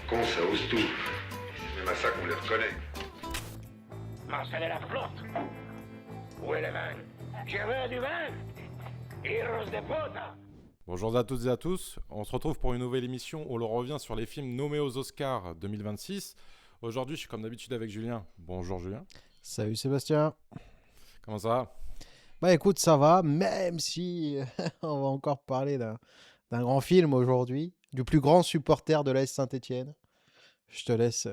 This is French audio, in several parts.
Con, ça ose tout. C'est même à ça qu'on les reconnaît. Marcel de la flotte. Où est le vin? Je veux du vin. Heroes de puta. Bonjour à toutes et à tous, on se retrouve pour une nouvelle émission où l'on revient sur les films nommés aux Oscars 2026. Aujourd'hui, je suis comme d'habitude avec Julien. Bonjour Julien. Salut Sébastien. Comment ça va? Bah écoute, ça va, même si on va encore parler d'un grand film aujourd'hui, du plus grand supporter de l'AS Saint-Étienne. Je te laisse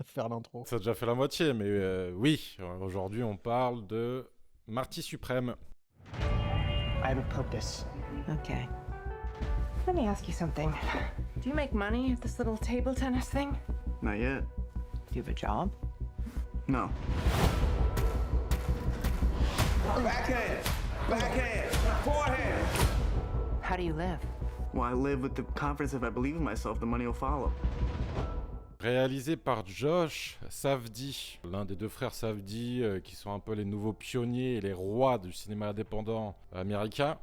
faire l'intro. Ça a déjà fait la moitié, mais oui, aujourd'hui on parle de Marty Suprême. I have a purpose. Okay. Let me ask you something. Do you make money at this little table tennis thing? Not yet. Do you have a job? No. Backhand! Backhand! Forehand! How do you live? Well, I live with the confidence if I believe in myself, the money will follow. Réalisé par Josh Safdie, l'un des deux frères Safdie qui sont un peu les nouveaux pionniers et les rois du cinéma indépendant américain,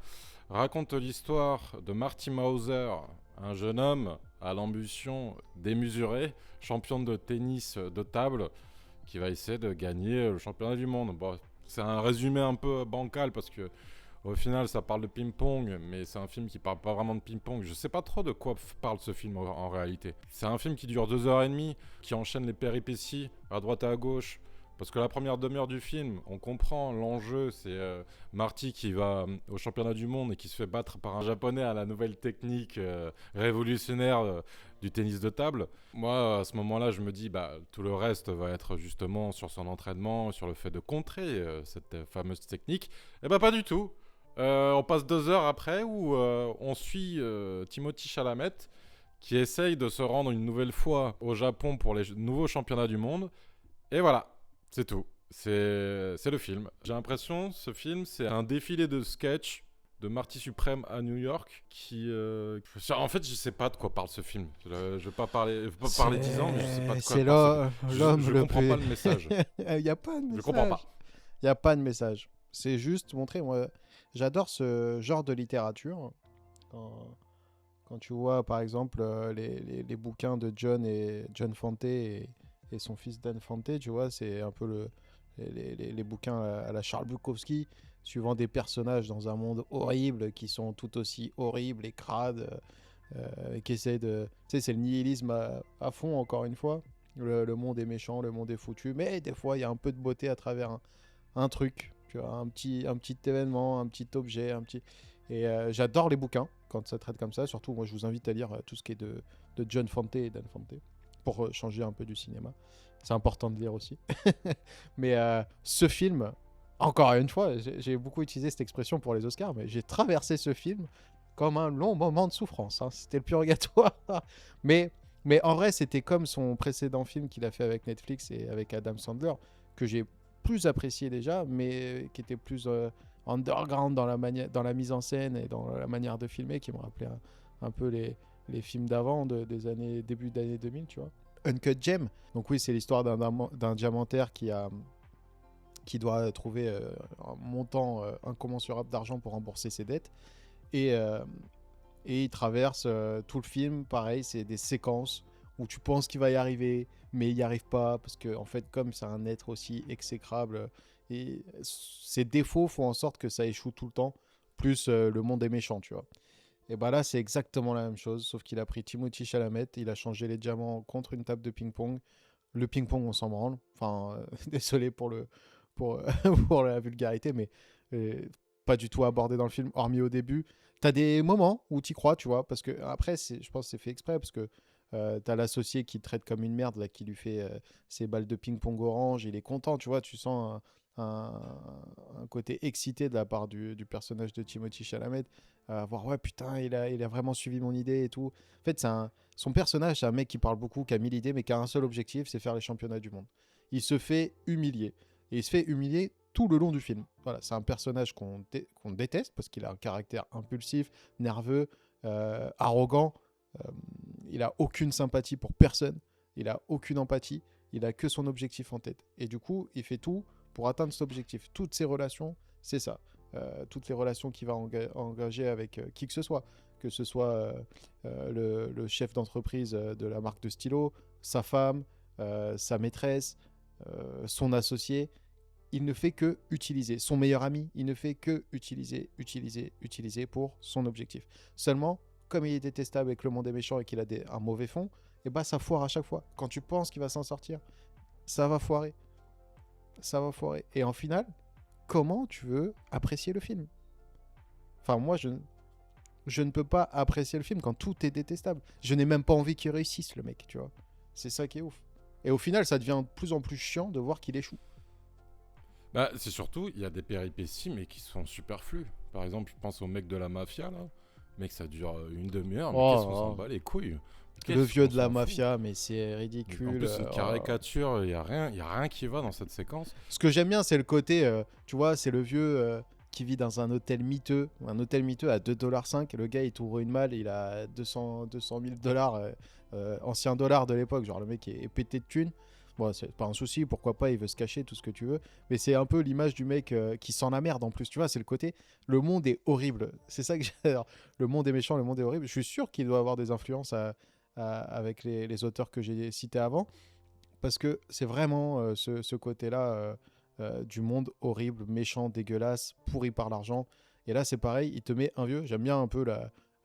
raconte l'histoire de Marty Mauser, un jeune homme à l'ambition démesurée, champion de tennis de table, qui va essayer de gagner le championnat du monde. Bon, c'est un résumé un peu bancal parce que au final ça parle de ping-pong, mais c'est un film qui parle pas vraiment de ping-pong. Je sais pas trop de quoi parle ce film en réalité. C'est un film qui dure 2h30, qui enchaîne les péripéties à droite et à gauche. Parce que la première demi-heure du film, on comprend l'enjeu, c'est Marty qui va au championnat du monde et qui se fait battre par un japonais à la nouvelle technique révolutionnaire du tennis de table. Moi, à ce moment-là, je me dis, tout le reste va être justement sur son entraînement, sur le fait de contrer cette fameuse technique. Et pas du tout. On passe 2 heures après où on suit Timothée Chalamet qui essaye de se rendre une nouvelle fois au Japon pour les nouveaux championnats du monde. Et voilà. C'est tout. C'est le film. J'ai l'impression, ce film, c'est un défilé de sketchs de Marty Suprême à New York qui... En fait, je sais pas de quoi parle ce film. Je vais pas parler 10 ans, mais je sais pas de quoi c'est parle ce film. l'homme Je le comprends plus... pas le message. Il n'y a pas de message. Je comprends pas. Il n'y a pas de message. C'est juste montrer... Moi, j'adore ce genre de littérature. Quand tu vois, par exemple, les bouquins de John Fante et son fils Dan Fante, tu vois, c'est un peu les bouquins à la Charles Bukowski, suivant des personnages dans un monde horrible qui sont tout aussi horribles et crades, qui essaient de... Tu sais, c'est le nihilisme à fond, encore une fois. Le monde est méchant, le monde est foutu, mais des fois, il y a un peu de beauté à travers un truc, tu vois, un petit événement, un petit objet, Et j'adore les bouquins, quand ça traite comme ça. Surtout, moi, je vous invite à lire tout ce qui est de John Fante et Dan Fante, pour changer un peu du cinéma. C'est important de lire aussi. Mais ce film, encore une fois, j'ai beaucoup utilisé cette expression pour les Oscars, mais j'ai traversé ce film comme un long moment de souffrance. Hein. C'était le purgatoire. mais en vrai, c'était comme son précédent film qu'il a fait avec Netflix et avec Adam Sandler, que j'ai plus apprécié déjà, mais qui était plus underground dans la mise en scène et dans la manière de filmer, qui me rappelait un peu les films d'avant, début d'année 2000, tu vois. Uncut Gem. Donc oui, c'est l'histoire d'un diamantaire qui doit trouver un montant incommensurable d'argent pour rembourser ses dettes. Et il traverse tout le film. Pareil, c'est des séquences où tu penses qu'il va y arriver, mais il n'y arrive pas, parce que en fait, comme c'est un être aussi exécrable, et ses défauts font en sorte que ça échoue tout le temps, plus le monde est méchant, tu vois. Et là, c'est exactement la même chose, sauf qu'il a pris Timothée Chalamet, il a changé les diamants contre une table de ping-pong. Le ping-pong, on s'en branle. Enfin, désolé pour pour la vulgarité, mais pas du tout abordé dans le film, hormis au début. T'as des moments où t'y crois, tu vois, parce que après, je pense que c'est fait exprès, parce que t'as l'associé qui le traite comme une merde, là, qui lui fait ses balles de ping-pong orange, il est content, tu vois, tu sens un côté excité de la part du personnage de Timothée Chalamet, à voir, ouais, putain, il a vraiment suivi mon idée et tout. En fait, son personnage, c'est un mec qui parle beaucoup, qui a 1000 idées, mais qui a un seul objectif, c'est faire les championnats du monde. Il se fait humilier. Et il se fait humilier tout le long du film. Voilà, c'est un personnage qu'on déteste, parce qu'il a un caractère impulsif, nerveux, arrogant. Il a aucune sympathie pour personne. Il a aucune empathie. Il a que son objectif en tête. Et du coup, il fait tout pour atteindre cet objectif. Toutes ses relations, c'est ça. Toutes les relations qu'il va engager avec qui que ce soit. que ce soit le chef d'entreprise de la marque de stylo, sa femme, sa maîtresse, son associé. Il ne fait que utiliser. Son meilleur ami, il ne fait que utiliser pour son objectif. Seulement, comme il est détestable et que le monde est méchant et qu'il a un mauvais fond, et bah ça foire à chaque fois. Quand tu penses qu'il va s'en sortir, ça va foirer. Ça va foirer. Et en final, comment tu veux apprécier le film? Enfin, moi, je ne peux pas apprécier le film quand tout est détestable. Je n'ai même pas envie qu'il réussisse, le mec, tu vois. C'est ça qui est ouf. Et au final, ça devient de plus en plus chiant de voir qu'il échoue. Bah, c'est surtout, il y a des péripéties, mais qui sont superflues. Par exemple, je pense au mec de la mafia, là. Mec, ça dure une demi-heure, mais qu'est-ce qu'on s'en bat les couilles? Le vieux de la mafia, mais c'est ridicule. En plus, c'est une caricature, il y a rien qui va dans cette séquence. Ce que j'aime bien, c'est le côté, tu vois, c'est le vieux qui vit dans un hôtel miteux à 2,5$. Le gars, il t'ouvre une malle, il a 200 000 dollars, anciens dollars de l'époque. Genre, le mec est pété de thunes. Bon, c'est pas un souci, pourquoi pas, il veut se cacher, tout ce que tu veux. Mais c'est un peu l'image du mec qui sent la merde en plus. Tu vois, c'est le côté, le monde est horrible. C'est ça que j'adore. Le monde est méchant, le monde est horrible. Je suis sûr qu'il doit avoir des influences avec les auteurs que j'ai cités avant. Parce que c'est vraiment ce côté-là du monde horrible, méchant, dégueulasse, pourri par l'argent. Et là, c'est pareil, il te met un vieux. J'aime bien un peu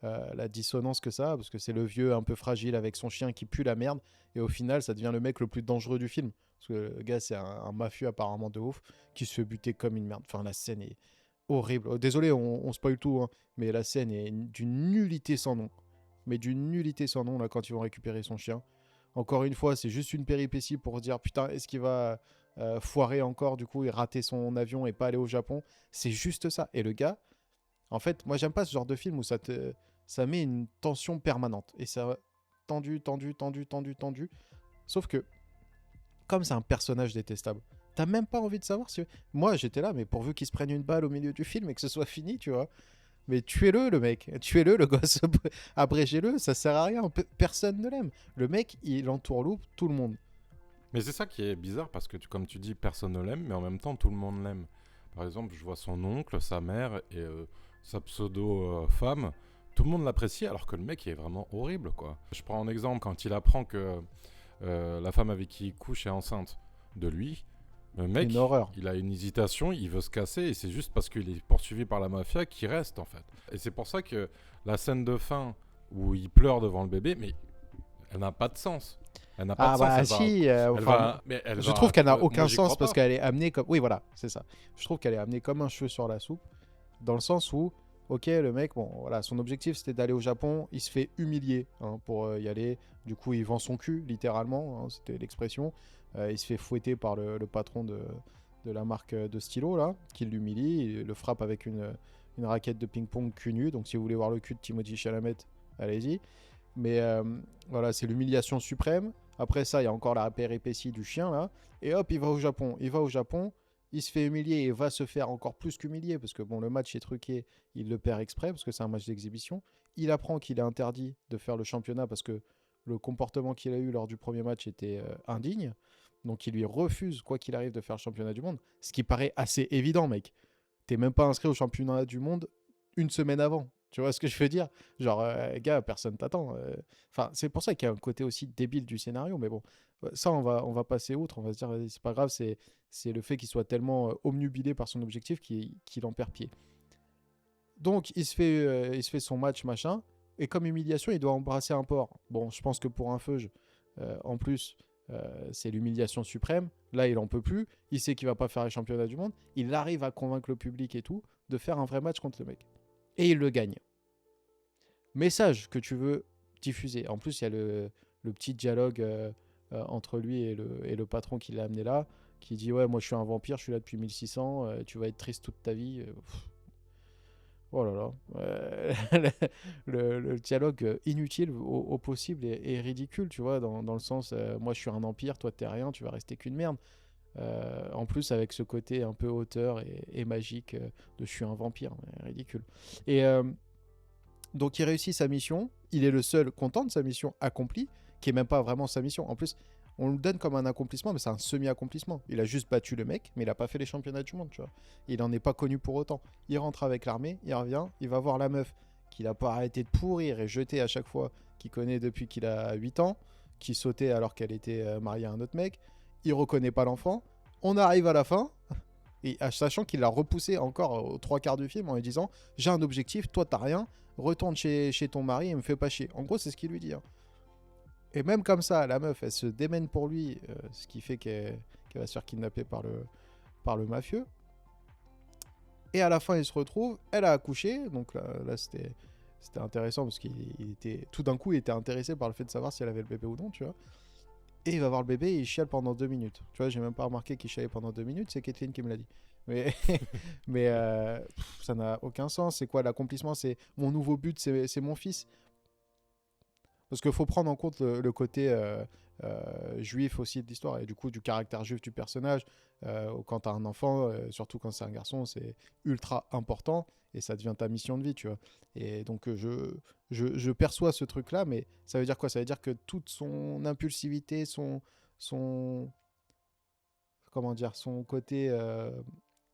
la dissonance que ça a, parce que c'est le vieux un peu fragile avec son chien qui pue la merde. Et au final, ça devient le mec le plus dangereux du film. Parce que le gars, c'est un mafieux apparemment de ouf, qui se fait buter comme une merde. Enfin, la scène est horrible. Oh, désolé, on spoil tout, hein, mais la scène est d'une nullité sans nom. Mais d'une nullité sans nom, là, quand ils vont récupérer son chien. Encore une fois, c'est juste une péripétie pour dire, putain, est-ce qu'il va foirer encore, du coup, et rater son avion et pas aller au Japon? C'est juste ça. Et le gars, en fait, moi, j'aime pas ce genre de film où ça met une tension permanente. Et ça tendu. Sauf que, comme c'est un personnage détestable, t'as même pas envie de savoir si... Moi, j'étais là, mais pourvu qu'il se prenne une balle au milieu du film et que ce soit fini, tu vois. Mais tuez-le, le mec. Tuez-le, le gosse. Abrégez-le, ça sert à rien. Personne ne l'aime. Le mec, il entourloupe tout le monde. Mais c'est ça qui est bizarre, parce que, comme tu dis, personne ne l'aime, mais en même temps, tout le monde l'aime. Par exemple, je vois son oncle, sa mère et sa pseudo-femme. Tout le monde l'apprécie, alors que le mec il est vraiment horrible, quoi. Je prends un exemple, quand il apprend que la femme avec qui il couche est enceinte de lui, le mec, il a une hésitation, il veut se casser, et c'est juste parce qu'il est poursuivi par la mafia qu'il reste, en fait. Et c'est pour ça que la scène de fin où il pleure devant le bébé, mais elle n'a pas de sens. Elle n'a pas de sens. Si, je trouve qu'elle n'a aucun sens parce qu'elle est amenée comme... Oui, voilà, c'est ça. Je trouve qu'elle est amenée comme un cheveu sur la soupe, dans le sens où, ok, le mec, bon, voilà, son objectif c'était d'aller au Japon, il se fait humilier pour y aller. Du coup, il vend son cul, littéralement, hein, c'était l'expression. Il se fait fouetter par le patron de la marque de stylo, là, qui l'humilie. Il le frappe avec une raquette de ping-pong cul nu. Donc, si vous voulez voir le cul de Timothée Chalamet, allez-y. Mais voilà, c'est l'humiliation suprême. Après ça, il y a encore la péripétie du chien, là. Et hop, il va au Japon. Il se fait humilier et va se faire encore plus qu'humilier parce que bon, le match est truqué, il le perd exprès parce que c'est un match d'exhibition. Il apprend qu'il est interdit de faire le championnat parce que le comportement qu'il a eu lors du premier match était indigne. Donc il lui refuse, quoi qu'il arrive, de faire le championnat du monde. Ce qui paraît assez évident, mec. T'es même pas inscrit au championnat du monde une semaine avant. Tu vois ce que je veux dire? Genre, gars, personne t'attend. Enfin, c'est pour ça qu'il y a un côté aussi débile du scénario. Mais bon, ça, on va passer outre. On va se dire, c'est pas grave, c'est le fait qu'il soit tellement obnubilé par son objectif qu'il en perd pied. Donc, il se fait son match, machin. Et comme humiliation, il doit embrasser un porc. Bon, je pense que pour un feuge, en plus, c'est l'humiliation suprême. Là, il en peut plus. Il sait qu'il va pas faire les championnats du monde. Il arrive à convaincre le public et tout de faire un vrai match contre le mec. Et il le gagne. Message que tu veux diffuser. En plus, il y a le petit dialogue entre lui et le patron qui l'a amené là, qui dit « Ouais, moi je suis un vampire, je suis là depuis 1600, tu vas être triste toute ta vie. » Oh là là. Le dialogue inutile au possible est ridicule, tu vois, dans le sens moi je suis un empire, toi t'es rien, tu vas rester qu'une merde. En plus avec ce côté un peu auteur et magique de je suis un vampire, ridicule. Et donc il réussit sa mission, il est le seul content de sa mission accomplie, qui est même pas vraiment sa mission. En plus, on le donne comme un accomplissement, mais c'est un semi-accomplissement. Il a juste battu le mec, mais il a pas fait les championnats du monde, tu vois. Il en est pas connu pour autant. Il rentre avec l'armée, il revient, il va voir la meuf qu'il a pas arrêté de pourrir et jeter à chaque fois, qu'il connaît depuis qu'il a 8 ans, qui sautait alors qu'elle était mariée à un autre mec. Il reconnaît pas l'enfant. On arrive à la fin, et sachant qu'il l'a repoussé encore aux 3 quarts du film en lui disant « J'ai un objectif, toi t'as rien, retourne chez ton mari et me fais pas chier. » En gros, c'est ce qu'il lui dit. Hein. Et même comme ça, la meuf, elle se démène pour lui, ce qui fait qu'elle va se faire kidnapper par le mafieux. Et à la fin, il se retrouve, elle a accouché, donc là c'était intéressant parce qu'il était tout d'un coup, il était intéressé par le fait de savoir si elle avait le bébé ou non, tu vois. Et il va voir le bébé et il chiale pendant 2 minutes. Tu vois, j'ai même pas remarqué qu'il chialait pendant 2 minutes, c'est Kathleen qui me l'a dit. Mais ça n'a aucun sens. C'est quoi l'accomplissement? C'est mon nouveau but, c'est mon fils. Parce qu'il faut prendre en compte le côté juif aussi de l'histoire et du coup du caractère juif du personnage. Quand tu as un enfant, surtout quand c'est un garçon, c'est ultra important et ça devient ta mission de vie, tu vois. Et donc je perçois ce truc-là, mais ça veut dire quoi? Ça veut dire que toute son impulsivité, son comment dire, son côté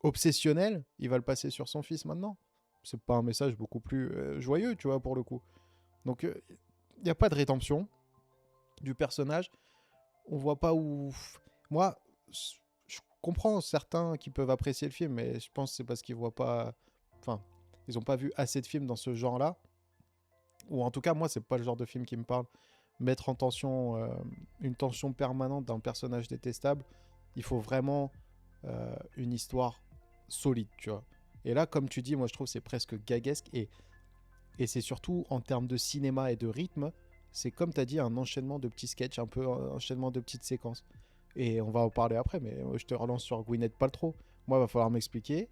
obsessionnel, il va le passer sur son fils maintenant. C'est pas un message beaucoup plus joyeux, tu vois, pour le coup. Donc il n'y a pas de rédemption du personnage. On voit pas où... Moi, je comprends certains qui peuvent apprécier le film, mais je pense que c'est parce qu'ils voient pas... Enfin, ils n'ont pas vu assez de films dans ce genre-là. Ou en tout cas, moi, c'est pas le genre de film qui me parle. Mettre en tension une tension permanente d'un personnage détestable, il faut vraiment une histoire solide, tu vois. Et là, comme tu dis, moi, je trouve que c'est presque gaguesque et c'est surtout en termes de cinéma et de rythme, c'est comme tu as dit, un enchaînement de petits sketchs, un peu un enchaînement de petites séquences. Et on va en parler après, mais je te relance sur Gwyneth Paltrow. Moi, il va falloir m'expliquer.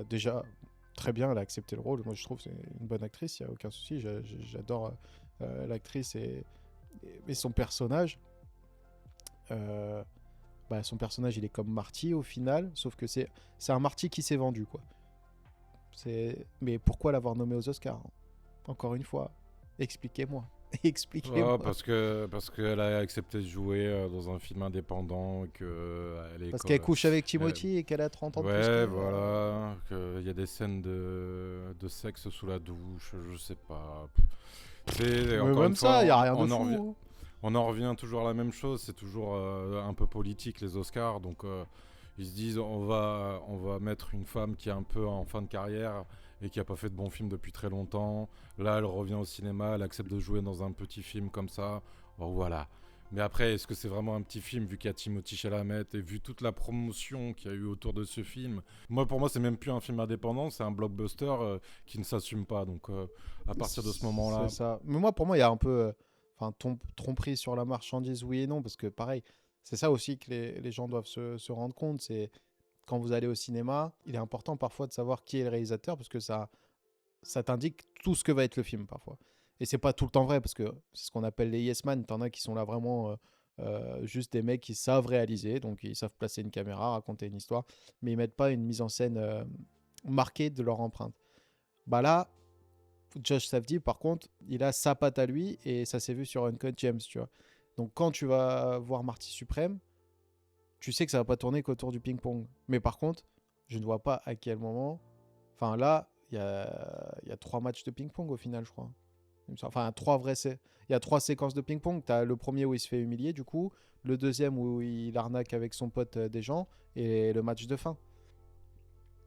Déjà, très bien, elle a accepté le rôle. Moi, je trouve que c'est une bonne actrice, il n'y a aucun souci. J'adore l'actrice et son personnage. Son personnage, il est comme Marty au final, sauf que c'est un Marty qui s'est vendu, quoi. Mais pourquoi l'avoir nommé aux Oscars? Encore une fois, expliquez-moi. Expliquez-moi. Parce qu'elle a accepté de jouer dans un film indépendant. Parce qu'elle couche avec Timothy et qu'elle a 30 ans de plus. Ouais, voilà. Il y a des scènes de sexe sous la douche, je sais pas. Mais même ça, il n'y a rien de fou. On en revient toujours à la même chose, c'est toujours un peu politique les Oscars, donc ils se disent on va mettre une femme qui est un peu en fin de carrière et qui a pas fait de bons films depuis très longtemps. Là, elle revient au cinéma, elle accepte de jouer dans un petit film comme ça. Bon, voilà. Mais après, est-ce que c'est vraiment un petit film vu qu'il y a Timothée Chalamet et vu toute la promotion qu'il y a eu autour de ce film? Pour moi, c'est même plus un film indépendant, c'est un blockbuster qui ne s'assume pas. Donc, à partir de ce moment-là... C'est ça. Mais pour moi, il y a un peu... tromperie sur la marchandise, oui et non, parce que pareil, c'est ça aussi que les gens doivent se rendre compte, c'est quand vous allez au cinéma, il est important parfois de savoir qui est le réalisateur, parce que ça t'indique tout ce que va être le film parfois. Et c'est pas tout le temps vrai, parce que c'est ce qu'on appelle les yes man, t'en as qui sont là vraiment juste des mecs qui savent réaliser, donc ils savent placer une caméra, raconter une histoire, mais ils mettent pas une mise en scène marquée de leur empreinte. Là, Josh Safdie, par contre, il a sa patte à lui et ça s'est vu sur Uncut Gems, tu vois. Donc quand tu vas voir Marty Suprême, tu sais que ça va pas tourner qu'autour du ping-pong. Mais par contre, je ne vois pas à quel moment... Enfin là, il y a 3 matchs de ping-pong au final, je crois. Enfin, 3 vrais... Il y a 3 séquences de ping-pong. Tu as le premier où il se fait humilier, du coup. Le deuxième où il arnaque avec son pote des gens. Et le match de fin.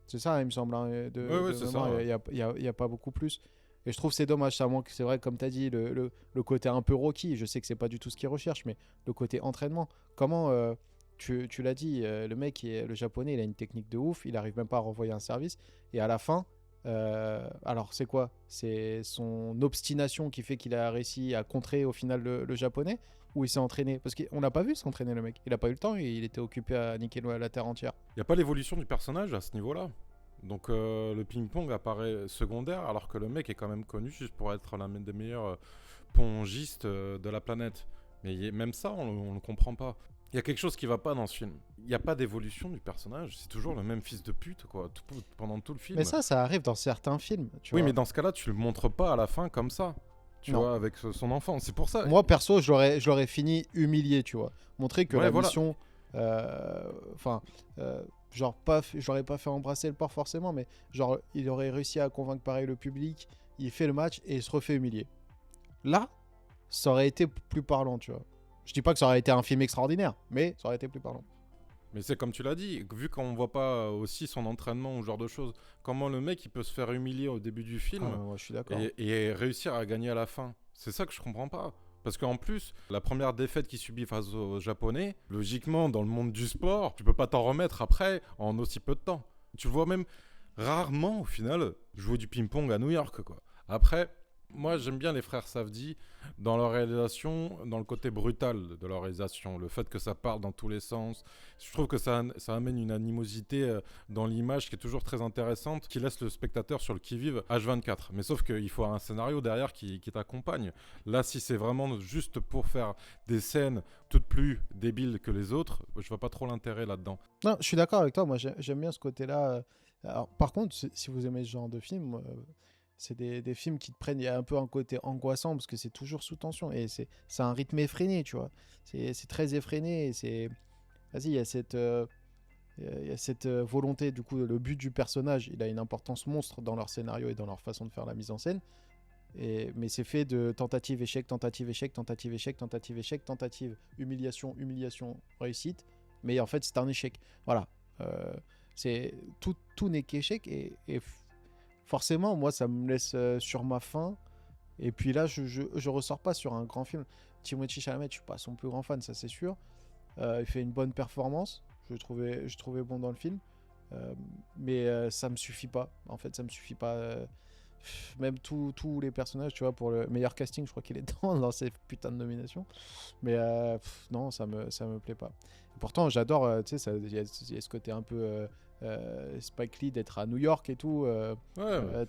C'est ça, il me semble. Hein, c'est ça. Il n'y a pas beaucoup plus. Et je trouve que c'est dommage, ça manque, c'est vrai, comme tu as dit, le côté un peu Rocky. Je sais que c'est pas du tout ce qu'ils recherchent, mais le côté entraînement. Comment, tu l'as dit, le mec, le japonais, il a une technique de ouf, il arrive même pas à renvoyer un service. Et à la fin, alors c'est quoi? C'est son obstination qui fait qu'il a réussi à contrer au final le japonais, ou il s'est entraîné? Parce qu'on n'a pas vu s'entraîner le mec. Il a pas eu le temps, il était occupé à niquer la terre entière. Il n'y a pas l'évolution du personnage à ce niveau-là. Donc le ping-pong apparaît secondaire alors que le mec est quand même connu juste pour être l'un des meilleurs pongistes de la planète. Mais même ça, on le comprend pas. Il y a quelque chose qui va pas dans ce film. Il n'y a pas d'évolution du personnage. C'est toujours le même fils de pute quoi, pendant tout le film. Mais ça arrive dans certains films. Oui, mais dans ce cas-là, tu le montres pas à la fin comme ça. Tu vois, avec son enfant. C'est pour ça. Moi, perso, je l'aurais fini humilié, tu vois. Montrer que la mission... genre, je l'aurais pas fait embrasser le porc forcément, mais genre, il aurait réussi à convaincre pareil le public il fait le match et il se refait humilier. Là, ça aurait été plus parlant, tu vois. Je dis pas que ça aurait été un film extraordinaire, mais ça aurait été plus parlant. Mais c'est comme tu l'as dit, vu qu'on voit pas aussi son entraînement ou ce genre de choses, comment le mec il peut se faire humilier au début du film Ouais, je suis d'accord. et réussir à gagner à la fin. C'est ça que je comprends pas. Parce qu'en plus, la première défaite qu'il subit face aux Japonais, logiquement, dans le monde du sport, tu peux pas t'en remettre après en aussi peu de temps. Tu le vois même rarement, au final, jouer du ping-pong à New York, quoi. Après, moi, j'aime bien les frères Safdie dans leur réalisation, dans le côté brutal de leur réalisation. Le fait que ça parte dans tous les sens. Je trouve que ça amène une animosité dans l'image qui est toujours très intéressante, qui laisse le spectateur sur le qui-vive H24. Mais sauf qu'il faut un scénario derrière qui t'accompagne. Là, si c'est vraiment juste pour faire des scènes toutes plus débiles que les autres, je vois pas trop l'intérêt là-dedans. Non, je suis d'accord avec toi. Moi, j'aime bien ce côté-là. Alors, par contre, si vous aimez ce genre de film, c'est des films qui te prennent. Il y a un peu un côté angoissant parce que c'est toujours sous tension et c'est un rythme effréné, tu vois. C'est très effréné. Vas-y, il y a cette volonté, du coup, le but du personnage, il a une importance monstre dans leur scénario et dans leur façon de faire la mise en scène. Mais c'est fait de tentative, échec, tentative, échec, tentative, échec, tentative, échec, tentative, humiliation, humiliation, réussite. Mais en fait, c'est un échec. Voilà. Tout n'est qu'échec et forcément, moi, ça me laisse sur ma faim. Et puis là, je ressors pas sur un grand film. Timothée Chalamet, je suis pas son plus grand fan, ça c'est sûr. Il fait une bonne performance. Je trouvais bon dans le film. Mais ça me suffit pas. En fait, ça me suffit pas. Même tous les personnages, tu vois, pour le meilleur casting, je crois qu'il est dans ces putains de nominations. Mais non, ça me plaît pas. Et pourtant, j'adore, tu sais, il y a ce côté un peu Spike Lee d'être à New York et tout.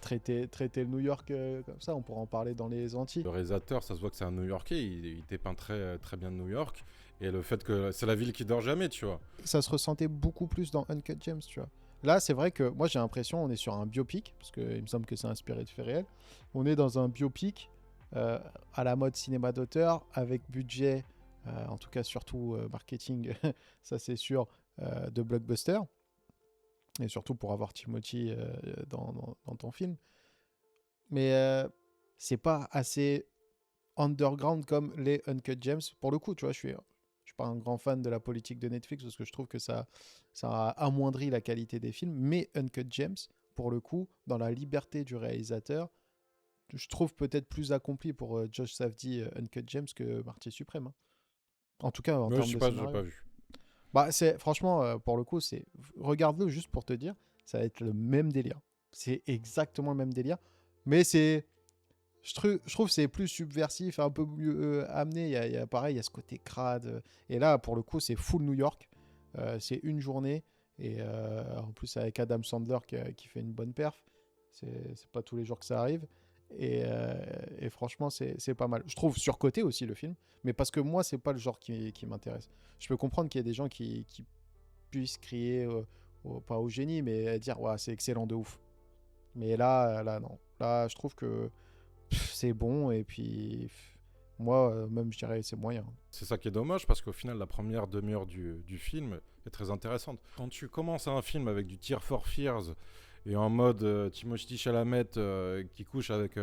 Traiter le New York comme ça, on pourra en parler dans les Antilles. Le réalisateur, ça se voit que c'est un New-Yorkais, il dépeint très, très bien New York. Et le fait que c'est la ville qui dort jamais, tu vois. Ça se ressentait beaucoup plus dans Uncut Gems, tu vois. Là, c'est vrai que moi, j'ai l'impression on est sur un biopic, parce qu'il me semble que c'est inspiré de faits réels. On est dans un biopic à la mode cinéma d'auteur, avec budget, en tout cas surtout marketing, ça c'est sûr, de blockbuster. Et surtout pour avoir Timothy dans ton film. Mais c'est pas assez underground comme les Uncut Gems. Pour le coup, tu vois, je suis pas un grand fan de la politique de Netflix parce que je trouve que ça a amoindri la qualité des films. Mais Uncut Gems, pour le coup, dans la liberté du réalisateur, je trouve peut-être plus accompli pour Josh Safdie Uncut Gems que Martyr Suprême. Hein. En tout cas, en termes de scénario. J'ai pas vu. Bah, franchement, pour le coup, regarde-le juste pour te dire, ça va être le même délire. C'est exactement le même délire. Mais je trouve que c'est plus subversif, un peu mieux amené. Pareil, il y a ce côté crade. Et là, pour le coup, c'est full New York. C'est une journée. Et en plus, avec Adam Sandler qui fait une bonne perf. C'est pas tous les jours que ça arrive. Et franchement, c'est pas mal. Je trouve surcoté aussi le film, mais parce que moi, c'est pas le genre qui m'intéresse. Je peux comprendre qu'il y a des gens qui puissent crier, pas au génie, mais dire ouais, c'est excellent de ouf. Mais là, non. Là, je trouve que c'est bon, et puis moi, même, je dirais c'est moyen. C'est ça qui est dommage, parce qu'au final, la première demi-heure du film est très intéressante. Quand tu commences un film avec du Tear for Fears, et en mode Timothée Chalamet qui couche avec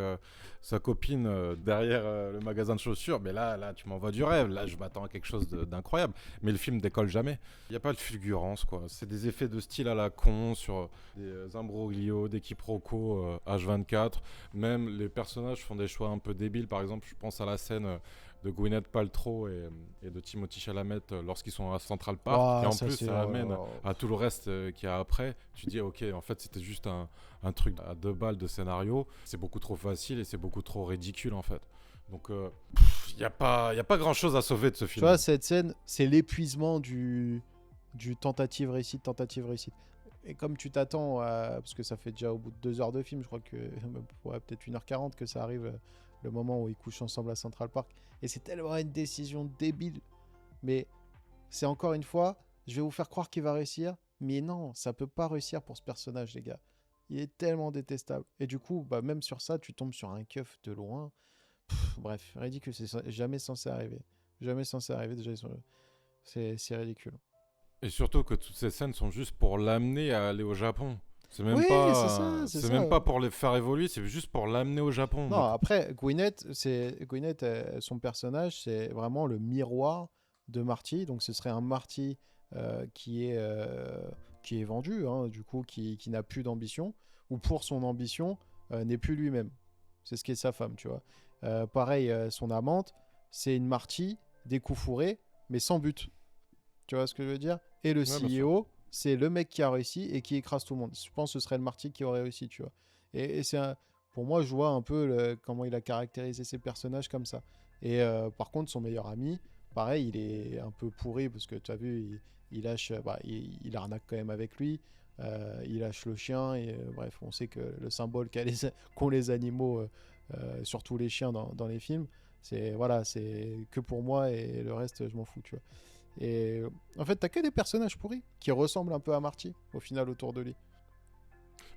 sa copine derrière le magasin de chaussures, mais là tu m'envoies du rêve. Là, je m'attends à quelque chose d'incroyable. Mais le film décolle jamais. Il n'y a pas de fulgurance, quoi. C'est des effets de style à la con sur des imbroglios, des quiproquos H24. Même les personnages font des choix un peu débiles. Par exemple, je pense à la scène de Gwyneth Paltrow et de Timothée Chalamet lorsqu'ils sont à Central Park. Et en plus, ça amène à tout le reste qu'il y a après. Tu dis, ok, en fait, c'était juste un truc à 2 balles de scénario. C'est beaucoup trop facile et c'est beaucoup trop ridicule, en fait. Donc, il n'y a pas grand-chose à sauver de ce film. Tu vois, cette scène, c'est l'épuisement du tentative réussite. Et comme tu t'attends, parce que ça fait déjà au bout de 2 heures de film, je crois que peut-être 1h40 que ça arrive, le moment où ils couchent ensemble à Central Park. Et c'est tellement une décision débile. Mais c'est encore une fois, je vais vous faire croire qu'il va réussir. Mais non, ça peut pas réussir pour ce personnage, les gars. Il est tellement détestable. Et du coup, bah, même sur ça, tu tombes sur un keuf de loin. Bref, ridicule. C'est jamais censé arriver. Jamais censé arriver. Déjà, c'est ridicule. Et surtout que toutes ces scènes sont juste pour l'amener à aller au Japon. C'est même Oui, pas, c'est ça, c'est c'est ça. même pas pour les faire évoluer, c'est juste pour l'amener au Japon. Non, Donc, après, Gwyneth, son personnage, c'est vraiment le miroir de Marty. Donc, ce serait un Marty qui est vendu, hein, du coup, qui n'a plus d'ambition, ou pour son ambition, n'est plus lui-même. C'est ce qu'est sa femme, tu vois. Pareil, son amante, c'est une Marty, des coups fourrés, mais sans but. Tu vois ce que je veux dire? Et le Ouais, bien CEO, c'est le mec qui a réussi et qui écrase tout le monde. Je pense que ce serait le Marty qui aurait réussi, tu vois. Et pour moi, je vois un peu comment il a caractérisé ses personnages comme ça. Et par contre, son meilleur ami, pareil, il est un peu pourri parce que tu as vu, il lâche, il arnaque quand même avec lui. Il lâche le chien et bref, on sait que le symbole qu'ont les animaux, surtout les chiens dans les films, c'est que pour moi et le reste, je m'en fous, tu vois. Et en fait, t'as que des personnages pourris qui ressemblent un peu à Marty au final autour de lui.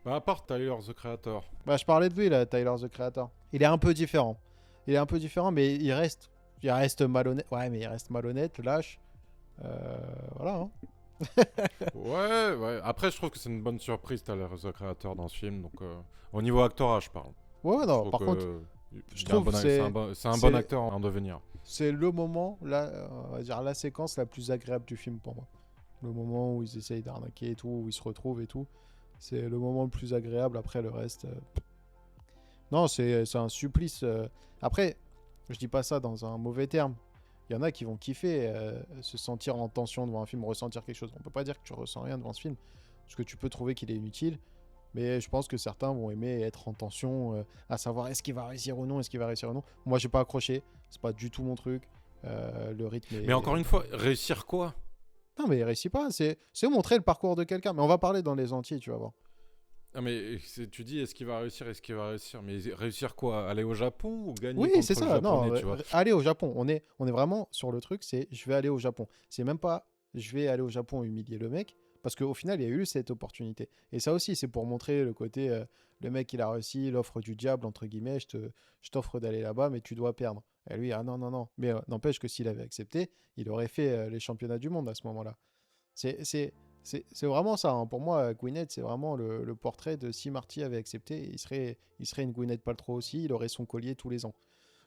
bah, à part Tyler, the Creator. Bah, je parlais de lui là, Tyler the Creator. Il est un peu différent. Il est un peu différent, mais il reste malhonnête. Ouais, mais il reste malhonnête, lâche. Voilà. Hein. Ouais. Après, je trouve que c'est une bonne surprise, Tyler, the Creator, dans ce film. Donc, au niveau actorat, je parle. Ouais, Je non. trouve Par que contre, il je est un trouve bon, que c'est un bon, c'est un bon acteur en devenir. c'est le moment, là, on va dire la séquence la plus agréable du film pour moi. Le moment où ils essayent d'arnaquer et tout, où ils se retrouvent et tout. C'est le moment le plus agréable. Après, le reste. Non, c'est un supplice. Après, je dis pas ça dans un mauvais terme. Il y en a qui vont kiffer se sentir en tension devant un film, ressentir quelque chose. On peut pas dire que tu ressens rien devant ce film, parce que tu peux trouver qu'il est inutile. Mais je pense que certains vont aimer être en tension, à savoir est-ce qu'il va réussir ou non, est-ce qu'il va réussir ou non. Moi, j'ai pas accroché. C'est pas du tout mon truc. Le rythme est... Mais encore une fois, réussir quoi? Non, mais il réussit pas. C'est montrer le parcours de quelqu'un. Mais on va parler dans les entiers, tu vas voir. Ah, mais tu dis est-ce qu'il va réussir, est-ce qu'il va réussir? Mais réussir quoi? Aller au Japon ou gagner Oui, contre c'est le ça. Non, Japonais, tu vois? aller au Japon. On est vraiment sur le truc, c'est je vais aller au Japon. C'est même pas je vais aller au Japon humilier le mec, parce qu'au final, il y a eu cette opportunité. Et ça aussi, c'est pour montrer le côté le mec, il a réussi, l'offre du diable, entre guillemets, je t'offre d'aller là-bas, mais tu dois perdre. Et lui, ah non, non, non. Mais n'empêche que s'il avait accepté, il aurait fait les championnats du monde à ce moment-là. C'est vraiment ça. Hein. Pour moi, Gwyneth, c'est vraiment le portrait de si Marty avait accepté, il serait une Gwyneth Paltrow aussi, il aurait son collier tous les ans.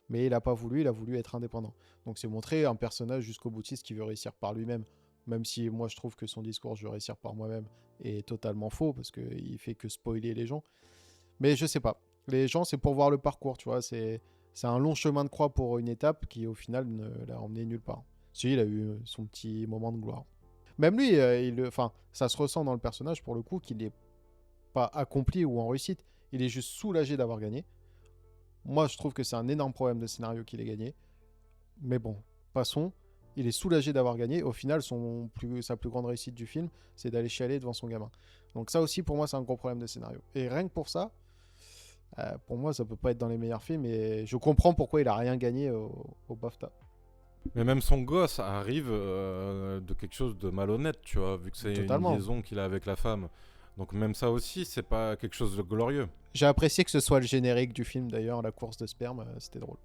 Mais il n'a pas voulu, il a voulu être indépendant. Donc c'est montrer un personnage jusqu'au boutiste qui veut réussir par lui-même. Même si moi je trouve que son discours je veux réussir par moi-même est totalement faux parce qu'il fait que spoiler les gens. Mais je sais pas. Les gens, c'est pour voir le parcours, tu vois. C'est un long chemin de croix pour une étape qui au final ne l'a emmené nulle part. Si, il a eu son petit moment de gloire. Même lui, ça se ressent dans le personnage pour le coup qu'il n'est pas accompli ou en réussite. Il est juste soulagé d'avoir gagné. Moi, je trouve que c'est un énorme problème de scénario qu'il ait gagné. Mais bon, passons. Il est soulagé d'avoir gagné. Au final, sa plus grande réussite du film, c'est d'aller chialer devant son gamin. Donc ça aussi, pour moi, c'est un gros problème de scénario. Et rien que pour ça, pour moi, ça peut pas être dans les meilleurs films. Et je comprends pourquoi il a rien gagné au BAFTA. Mais même son gosse arrive de quelque chose de malhonnête, tu vois, vu que c'est une Totalement. liaison qu'il a avec la femme. Donc même ça aussi, c'est pas quelque chose de glorieux. J'ai apprécié que ce soit le générique du film, d'ailleurs, la course de sperme, c'était drôle.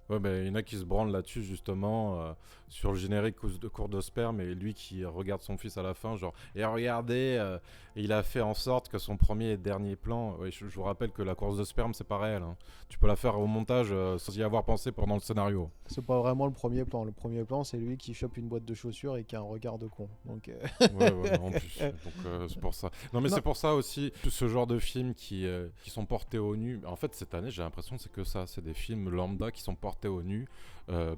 Ouais, ben il y en a qui se branlent là-dessus, justement, sur le générique de cours de sperme, et lui qui regarde son fils à la fin, genre, et regardez, il a fait en sorte que son premier et dernier plan, ouais, je vous rappelle que la course de sperme, c'est pas réel, hein. Tu peux la faire au montage sans y avoir pensé pendant le scénario. C'est pas vraiment le premier plan. Le premier plan, c'est lui qui chope une boîte de chaussures et qui a un regard de con. Donc, Ouais, en plus. Donc c'est pour ça. Non, mais Non. c'est pour ça aussi, ce genre de films qui sont portés au nu. En fait, cette année, j'ai l'impression que c'est que ça. C'est des films lambda qui sont portés au nu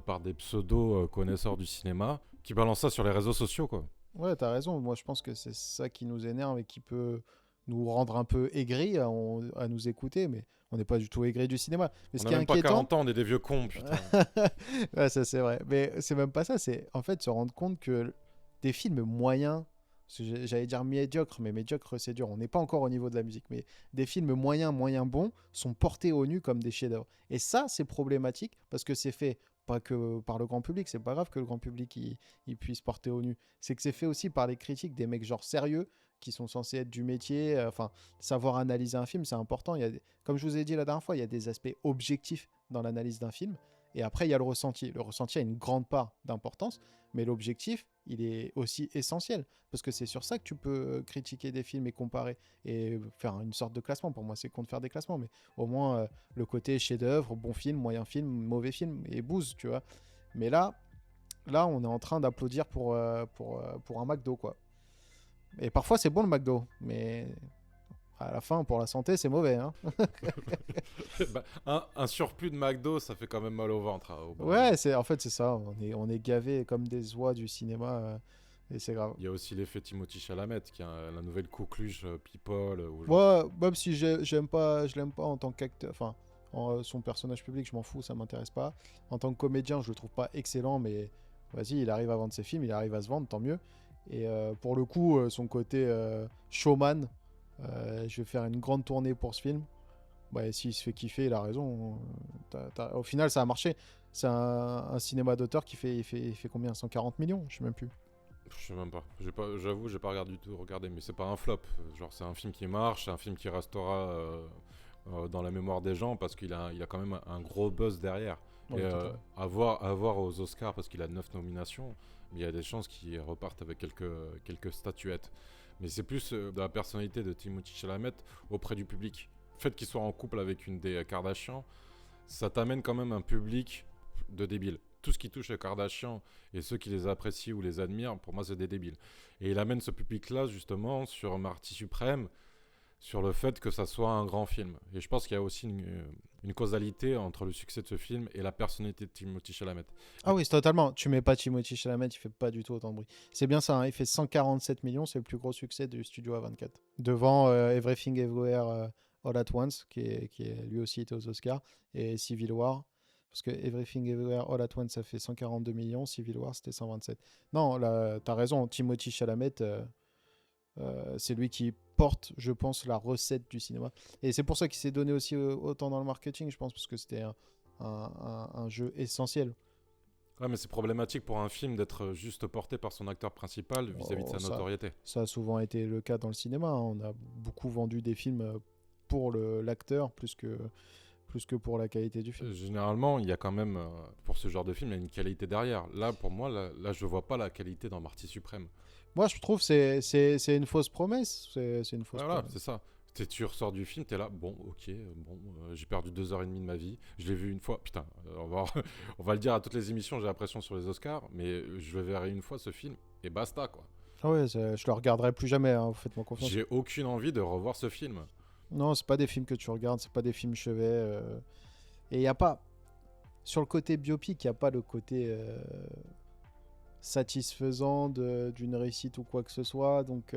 par des pseudo-connaisseurs du cinéma qui balancent ça sur les réseaux sociaux, quoi. ouais, t'as raison. Moi, je pense que c'est ça qui nous énerve et qui peut nous rendre un peu aigris à nous écouter. Mais on n'est pas du tout aigris du cinéma. Mais ce On a qui est même pas inquiétant, 40 ans, on est des vieux cons, putain. ouais, ça c'est vrai. Mais c'est même pas ça. C'est en fait se rendre compte que des films moyens, parce que j'allais dire médiocres, mais médiocre c'est dur. On n'est pas encore au niveau de la musique, mais des films moyens, moyens bons sont portés au nu comme des chefs-d'œuvre. Et ça, c'est problématique parce que c'est fait pas que par le grand public. C'est pas grave que le grand public il puisse porter au nu. C'est que c'est fait aussi par les critiques, des mecs genre sérieux qui sont censés être du métier. Enfin, savoir analyser un film, c'est important. Comme je vous ai dit la dernière fois, il y a des aspects objectifs dans l'analyse d'un film. Et après, il y a le ressenti. Le ressenti a une grande part d'importance, mais l'objectif, il est aussi essentiel. Parce que c'est sur ça que tu peux critiquer des films et comparer. Et faire une sorte de classement. Pour moi, c'est con de faire des classements, mais au moins, le côté chef-d'œuvre, bon film, moyen film, mauvais film, et bouse, tu vois. Mais là, on est en train d'applaudir pour un McDo, quoi. Et parfois, c'est bon le McDo, mais à la fin, pour la santé, c'est mauvais, hein. Bah, un surplus de McDo, ça fait quand même mal au ventre, hein, au bout d'un Ouais, moment. en fait, c'est ça. On est gavé comme des oies du cinéma, et c'est grave. Il y a aussi l'effet Timothy Chalamet, qui a la nouvelle coqueluche People. Où genre- Moi, même si j'aime pas, je l'aime pas en tant qu'acteur, enfin, son personnage public, je m'en fous, ça m'intéresse pas. En tant que comédien, je le trouve pas excellent, mais vas-y, il arrive à vendre ses films, il arrive à se vendre, tant mieux. Et pour le coup, son côté showman, je vais faire une grande tournée pour ce film. Bah, s'il se fait kiffer, il a raison. Au final, ça a marché. C'est un cinéma d'auteur qui il fait combien? 140 millions? Je sais même plus. Je sais même pas. J'avoue, j'ai pas regardé du tout. Regardé, mais c'est pas un flop. Genre, c'est un film qui marche, c'est un film qui restera dans la mémoire des gens parce qu'il a quand même un gros buzz derrière. Ouais, Et totalement. à voir aux Oscars parce qu'il a 9 nominations, mais il y a des chances qu'il reparte avec quelques statuettes. Mais c'est plus de la personnalité de Timothée Chalamet auprès du public. Le fait qu'il soit en couple avec une des Kardashian, ça t'amène quand même un public de débiles. Tout ce qui touche les Kardashian et ceux qui les apprécient ou les admirent, pour moi, c'est des débiles. Et il amène ce public-là, justement, sur Marty Suprême, sur le fait que ça soit un grand film. Et je pense qu'il y a aussi une causalité entre le succès de ce film et la personnalité de Timothée Chalamet. Ah oui, c'est totalement. Tu mets pas Timothée Chalamet, il fait pas du tout autant de bruit. C'est bien ça, hein, il fait 147 millions, c'est le plus gros succès du studio A24. Devant Everything Everywhere All at Once, qui est lui aussi été aux Oscars, et Civil War. Parce que Everything Everywhere All at Once, ça fait 142 millions, Civil War, c'était 127. Non, là, t'as raison, Timothée Chalamet, c'est lui qui porte, je pense, la recette du cinéma. Et c'est pour ça qu'il s'est donné aussi autant dans le marketing, je pense, parce que c'était un jeu essentiel. Ouais, mais c'est problématique pour un film d'être juste porté par son acteur principal vis-à-vis de sa notoriété. Ça a souvent été le cas dans le cinéma, hein. On a beaucoup vendu des films pour l'acteur plus que pour la qualité du film. Généralement, il y a quand même, pour ce genre de film, il y a une qualité derrière. Là, pour moi, là je vois pas la qualité dans Marty Suprême. Moi, je trouve que c'est une fausse promesse. C'est une fausse Voilà, promesse. c'est ça. Tu ressors du film, t'es là, bon, ok, j'ai perdu 2h30 de ma vie, je l'ai vu une fois, putain, on va le dire à toutes les émissions, j'ai l'impression sur les Oscars, mais je le verrai une fois ce film, et basta, quoi. Ah ouais, je le regarderai plus jamais, hein, faites-moi confiance. J'ai aucune envie de revoir ce film. Non, c'est pas des films que tu regardes, c'est pas des films chevets. Et il y a pas... Sur le côté biopic, il n'y a pas le côté satisfaisant d'une réussite ou quoi que ce soit. Donc,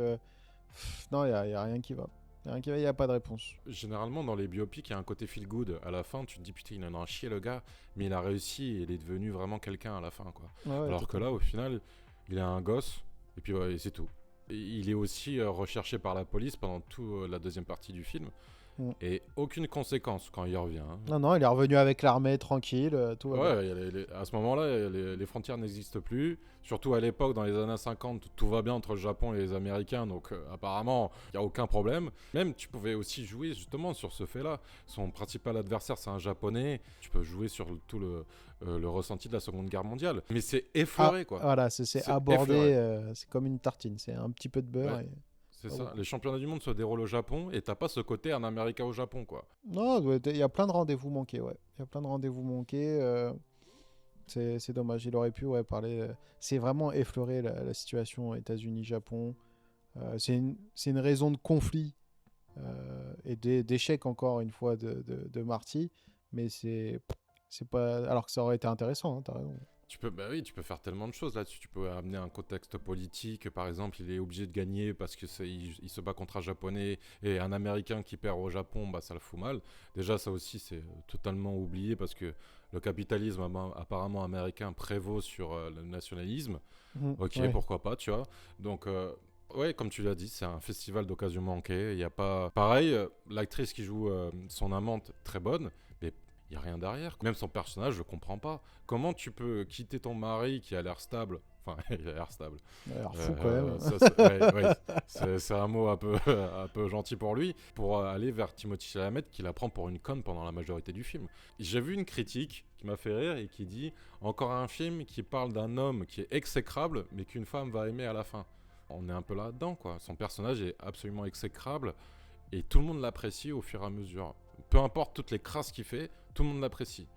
non, il y a rien qui va. Il n'y a pas de réponse. Généralement, dans les biopics, il y a un côté feel good. À la fin, tu te dis, putain, il en a un chier, le gars, mais il a réussi et il est devenu vraiment quelqu'un à la fin, quoi. Ouais, ouais, Alors que là, au final, il a un gosse, et puis ouais, et c'est tout. Et il est aussi recherché par la police pendant toute la deuxième partie du film. Mm. Et aucune conséquence quand il revient. Hein. Non, il est revenu avec l'armée, tranquille, tout va bien. Ouais, à ce moment-là, les frontières n'existent plus. Surtout à l'époque, dans les années 50, tout va bien entre le Japon et les Américains. Donc apparemment, il n'y a aucun problème. Même, tu pouvais aussi jouer justement sur ce fait-là. Son principal adversaire, c'est un Japonais. Tu peux jouer sur tout le ressenti de la Seconde Guerre mondiale. Mais c'est effleuré, quoi. Voilà, c'est C'est abordé, effleuré. c'est comme une tartine. C'est un petit peu de beurre. Ouais. Et... C'est Ah ça. bon. Les championnats du monde se déroulent au Japon et t'as pas ce côté un Américain au Japon, quoi. Non, ouais, il y a plein de rendez-vous manqués, ouais. Il y a plein de rendez-vous manqués. C'est dommage, il aurait pu parler. C'est vraiment effleurer la situation États-Unis-Japon. C'est une raison de conflit et d'échec, encore une fois, de Marty. Mais c'est pas. Alors que ça aurait été intéressant, hein, t'as raison. Bah oui, tu peux faire tellement de choses là-dessus. Tu peux amener un contexte politique. Par exemple, il est obligé de gagner parce que il se bat contre un Japonais et un Américain qui perd au Japon, bah ça le fout mal. Déjà, ça aussi, c'est totalement oublié parce que le capitalisme apparemment américain prévaut sur le nationalisme. Ok, Ouais. pourquoi pas, tu vois. Donc, ouais, comme tu l'as dit, c'est un festival d'occasions manquées. Il y a pas... Pareil, l'actrice qui joue son amante, très bonne, mais il n'y a rien derrière. Même son personnage, je comprends pas. Comment tu peux quitter ton mari qui a l'air stable, Enfin, il a l'air stable. Il a l'air fou quand même. C'est un mot un peu, un peu gentil pour lui, pour aller vers Timothée Chalamet, qui la prend pour une conne pendant la majorité du film. J'ai vu une critique qui m'a fait rire et qui dit « Encore un film qui parle d'un homme qui est exécrable, mais qu'une femme va aimer à la fin. » On est un peu là-dedans, quoi. Son personnage est absolument exécrable et tout le monde l'apprécie au fur et à mesure. Peu importe toutes les crasses qu'il fait, tout le monde l'apprécie.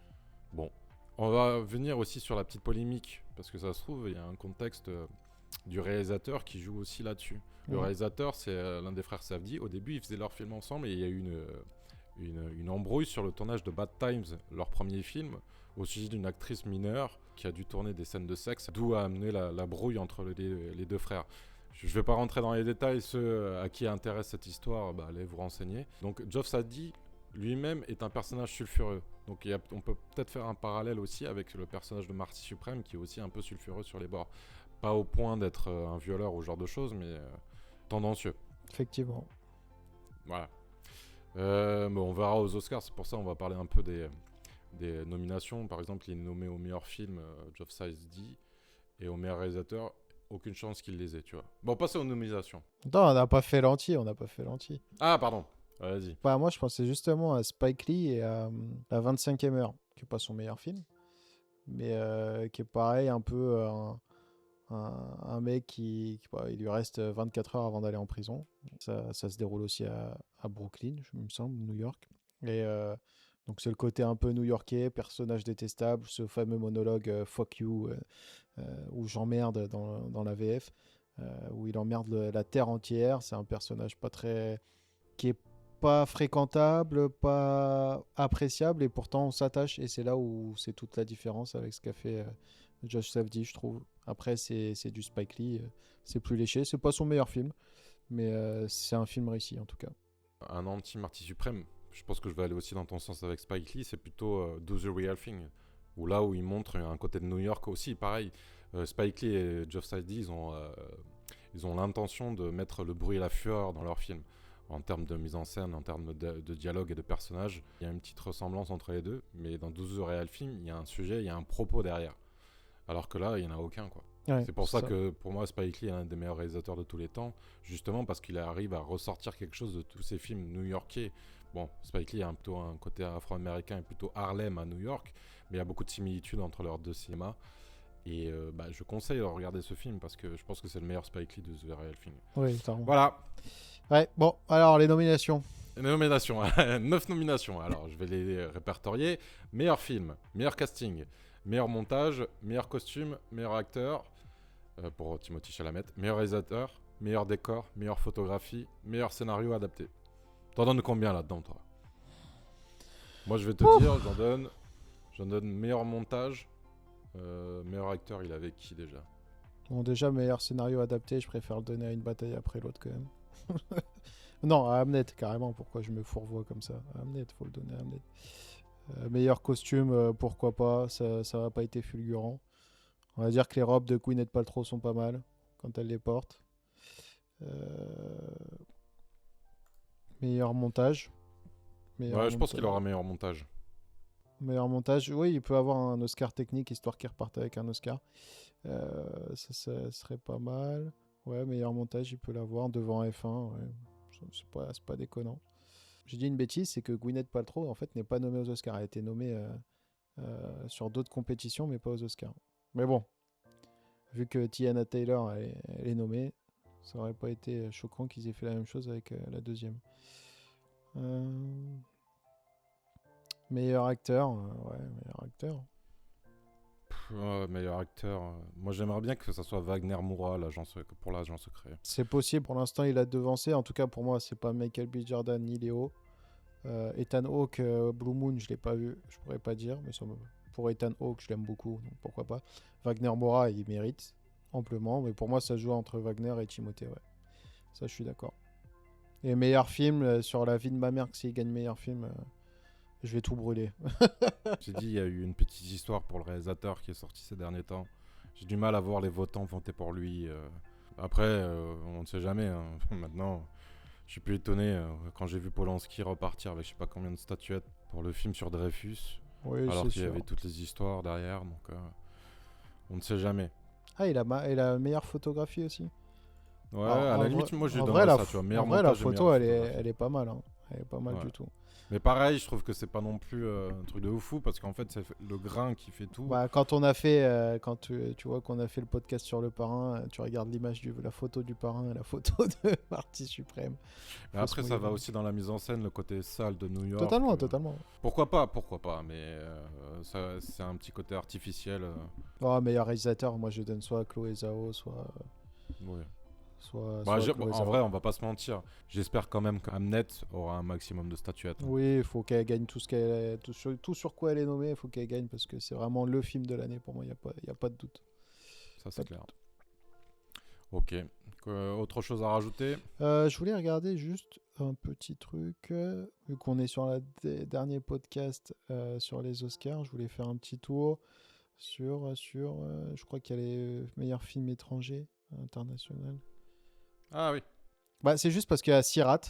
Bon, on va venir aussi sur la petite polémique, parce que ça se trouve, il y a un contexte du réalisateur qui joue aussi là-dessus. Le réalisateur, c'est l'un des frères Safdie. Au début, ils faisaient leur film ensemble et il y a eu une embrouille sur le tournage de Bad Times, leur premier film, au sujet d'une actrice mineure qui a dû tourner des scènes de sexe, d'où a amené la brouille entre les deux frères. Je ne vais pas rentrer dans les détails, ceux à qui intéresse cette histoire, allez vous renseigner. Donc Geoff Safdie lui-même est un personnage sulfureux. Donc on peut peut-être faire un parallèle aussi avec le personnage de Marty Supreme qui est aussi un peu sulfureux sur les bords. Pas au point d'être un violeur ou ce genre de choses, mais tendancieux. Effectivement. Voilà. On verra aux Oscars, c'est pour ça on va parler un peu des nominations. Par exemple, il est nommé au meilleur film, Geoff Safdie, et au meilleur réalisateur, aucune chance qu'il les ait, tu vois. Bon, passons aux nominations. Non, on n'a pas fait l'entier, Ah, pardon. Vas-y. Moi, je pensais justement à Spike Lee et à la 25e heure, qui n'est pas son meilleur film, mais qui est pareil, un peu un mec qui il lui reste 24 heures avant d'aller en prison. Ça se déroule aussi à Brooklyn, il me semble, New York. Et donc c'est le côté un peu new-yorkais, personnage détestable, ce fameux monologue fuck you, où j'emmerde dans la VF, où il emmerde la terre entière. C'est un personnage qui est pas fréquentable, pas appréciable, et pourtant on s'attache, et c'est là où c'est toute la différence avec ce qu'a fait Josh Safdie, je trouve. Après, c'est du Spike Lee, c'est plus léché, c'est pas son meilleur film, mais c'est un film réussi en tout cas. Un anti-Marty Supreme, je pense que je vais aller aussi dans ton sens avec Spike Lee, c'est plutôt Do the Real Thing, où là où il montre un côté de New York aussi, pareil. Spike Lee et Geoff Safdie, ils ont l'intention de mettre le bruit et la fureur dans leur film. En termes de mise en scène, en termes de dialogue et de personnages, il y a une petite ressemblance entre les deux, mais dans 12 Real Film, il y a un sujet, il y a un propos derrière. Alors que là, il n'y en a aucun, quoi. Ouais, c'est pour ça que, pour moi, Spike Lee est un des meilleurs réalisateurs de tous les temps, justement parce qu'il arrive à ressortir quelque chose de tous ces films new-yorkais. Bon, Spike Lee a plutôt un côté afro-américain et plutôt Harlem à New York, mais il y a beaucoup de similitudes entre leurs deux cinémas. Et je conseille de regarder ce film parce que je pense que c'est le meilleur Spike Lee de The Real Thing. Oui, clairement. Voilà. Ouais, bon, alors les nominations. Les nominations, 9 nominations. Alors, je vais les répertorier. Meilleur film, meilleur casting, meilleur montage, meilleur costume, meilleur acteur pour Timothée Chalamet, meilleur réalisateur, meilleur décor, meilleure photographie, meilleur scénario adapté. T'en donnes combien là-dedans, toi? Moi, je vais te dire, j'en donne meilleur montage, meilleur acteur, il avait qui déjà? Bon, déjà, meilleur scénario adapté, je préfère le donner à Une bataille après l'autre quand même. Non, à Hamnet, carrément. Pourquoi je me fourvoie comme ça? À Hamnet, faut le donner à Hamnet. Meilleur costume, pourquoi pas? Ça n'a pas été fulgurant. On va dire que les robes de Gwyneth Paltrow sont pas mal quand elle les porte. Meilleur montage. Je pense qu'il aura meilleur montage. Meilleur montage, oui, il peut avoir un Oscar technique histoire qu'il reparte avec un Oscar. Ça serait pas mal. Ouais, meilleur montage, il peut l'avoir devant F1. Ouais. C'est pas déconnant. J'ai dit une bêtise, c'est que Gwyneth Paltrow en fait n'est pas nommée aux Oscars. Elle a été nommée sur d'autres compétitions, mais pas aux Oscars. Mais bon, vu que Teyana Taylor elle est nommée, ça aurait pas été choquant qu'ils aient fait la même chose avec la deuxième. Meilleur acteur, meilleur acteur. Meilleur acteur. Moi, j'aimerais bien que ça soit Wagner Moura pour l'agent secret. C'est possible, pour l'instant, il a devancé. En tout cas, pour moi, c'est pas Michael B. Jordan ni Léo. Ethan Hawke, Blue Moon, je l'ai pas vu, je pourrais pas dire. Mais pour Ethan Hawke, je l'aime beaucoup, donc pourquoi pas. Wagner Moura, il mérite amplement. Mais pour moi, ça se joue entre Wagner et Timothée. Ouais. Ça, je suis d'accord. Et meilleur film, sur la vie de ma mère, que s'il gagne meilleur film... je vais tout brûler. J'ai dit, il y a eu une petite histoire pour le réalisateur qui est sorti ces derniers temps. J'ai du mal à voir les votants voter pour lui. Après, on ne sait jamais. Hein. Maintenant, je suis plus étonné quand j'ai vu Polanski repartir avec je sais pas combien de statuettes pour le film sur Dreyfus. Oui, alors qu'il y sûr. avait toutes les histoires derrière. Donc, on ne sait jamais. Ah, il a la meilleure photographie aussi. Ouais, Alors, à en la vrai- limite, moi je lui en donnerais vrai, ça, tu vois. Meilleur en vrai, la montage et photo, meilleure elle est, photographie. elle est pas mal. Hein. Elle est pas mal Ouais. du tout. Mais pareil, je trouve que c'est pas non plus un truc de fou parce qu'en fait, c'est le grain qui fait tout. Bah, quand on a fait, quand tu vois qu'on a fait le podcast sur le parrain, tu regardes la photo du parrain et la photo de Marty Suprême. Mais faut se après, ça mouiller va les aussi dans la mise en scène, le côté sale de New York. Totalement, totalement. Pourquoi pas, mais ça, c'est un petit côté artificiel. Oh, meilleur réalisateur, moi je donne soit à Chloé Zhao, soit Ouais. soit Bah, à Chloé en Zhao. vrai, on va pas se mentir. J'espère quand même qu'Amnet aura un maximum de statuettes. Oui, il faut qu'elle gagne tout sur quoi elle est nommée, il faut qu'elle gagne parce que c'est vraiment le film de l'année pour moi, il y a pas de doute. Ça, c'est clair. Ok. Autre chose à rajouter? Je voulais regarder juste un petit truc, vu qu'on est sur le dernier podcast sur les Oscars, je voulais faire un petit tour sur je crois qu'il y a les meilleurs films étrangers internationaux. Ah oui. Bah, c'est juste parce qu'il y a Sirat,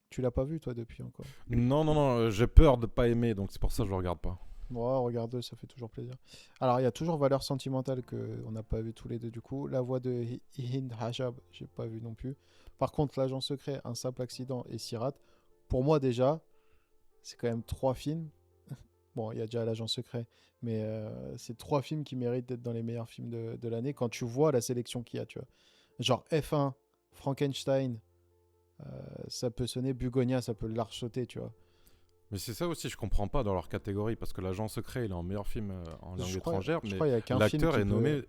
tu l'as pas vu toi depuis encore. Non, j'ai peur de pas aimer, donc c'est pour ça que je le regarde pas. Bon, regarde, ça fait toujours plaisir. Alors, il y a toujours Valeur sentimentale qu'on n'a pas vu tous les deux du coup. La voix de Hind Hajab, j'ai pas vu non plus. Par contre, L'Agent secret, Un simple accident et Sirat, pour moi déjà, c'est quand même 3 films. Bon, il y a déjà L'Agent secret, mais c'est 3 films qui méritent d'être dans les meilleurs films de l'année quand tu vois la sélection qu'il y a, tu vois. Genre F1, Frankenstein, ça peut sonner, Bugonia, ça peut large sauter, tu vois. Mais c'est ça aussi, je comprends pas dans leur catégorie, parce que L'Agent secret, il est en meilleur film en langue étrangère, je mais crois qu'il y a qu'un film l'acteur qui est peut- nommé.